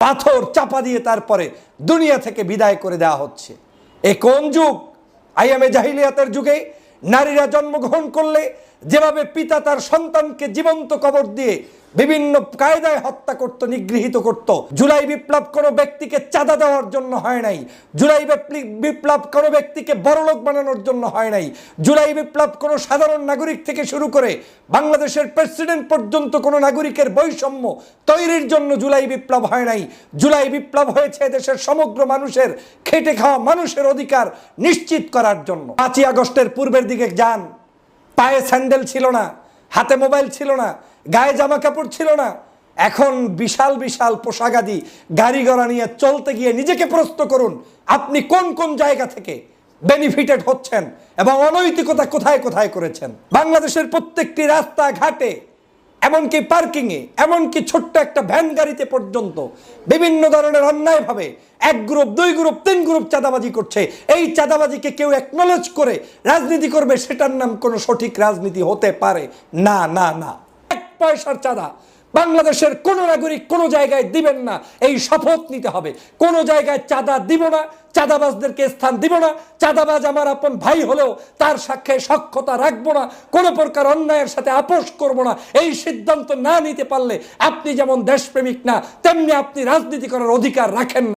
পাথর চাপা দিয়ে তারপরে দুনিয়া থেকে বিদায় করে দেওয়া হচ্ছে। এ কোন যুগ? আইয়ামে জাহিলিয়াতের যুগে নারীরা জন্মগ্রহণ করলে যেভাবে পিতা তার সন্তানকে জীবন্ত কবর দিয়ে বিভিন্ন কায়দায় হত্যা করত, নিগৃহীত করত। জুলাই বিপ্লব কোনো ব্যক্তিকে চাঁদা দেওয়ার জন্য হয় নাই। জুলাই বিপ্লব কোনো ব্যক্তিকে বড়লোক বানানোর জন্য হয় নাই। জুলাই বিপ্লব কোনো সাধারণ নাগরিক থেকে শুরু করে বাংলাদেশের প্রেসিডেন্ট পর্যন্ত কোনো নাগরিকের বৈষম্য তৈরির জন্য জুলাই বিপ্লব হয় নাই। জুলাই বিপ্লব হয়েছে দেশের সমগ্র মানুষের, খেটে খাওয়া মানুষের অধিকার নিশ্চিত করার জন্য। 5ই আগস্টের পূর্বের দিকে যান, পায়ে স্যান্ডেল ছিল না, হাতে মোবাইল ছিল না, গায়ে জামা কাপড় ছিল না। এখন বিশাল বিশাল পোশাকাদি গাড়ি ঘোড়া নিয়ে চলতে গিয়ে নিজেকে প্রশ্ন করুন, আপনি কোন কোন জায়গা থেকে বেনিফিটেড হচ্ছেন এবং অনৈতিকতা কোথায় কোথায় করেছেন। বাংলাদেশের প্রত্যেকটি রাস্তা ঘাটে, এমনকি পার্কিংয়ে, এমনকি ছোট্ট একটা ভ্যান গাড়িতে পর্যন্ত বিভিন্ন ধরনের অন্যায়ভাবে 1 গ্রুপ 2 গ্রুপ 3 গ্রুপ চাঁদাবাজি করছে। এই চাঁদাবাজিকে কেউ অ্যাকনলেজ করে রাজনীতি করবে, সেটার নাম কোনো সঠিক রাজনীতি হতে পারে না। না না, 1 পয়সার চাঁদা বাংলাদেশের কোন নাগরিক কোনো জায়গায় দিবেন না, এই শপথ নিতে হবে। কোনো জায়গায় চাঁদা দিব না, চাঁদাবাজদেরকে স্থান দিব না। চাঁদাবাজ আমার আপন ভাই হলেও তার সাথে সখ্যতা রাখবো না, কোনো প্রকার অন্যায়ের সাথে আপোষ করব না। এই সিদ্ধান্ত না নিতে পারলে আপনি যেমন দেশপ্রেমিক না, তেমনি আপনি রাজনীতি করার অধিকার রাখেন না।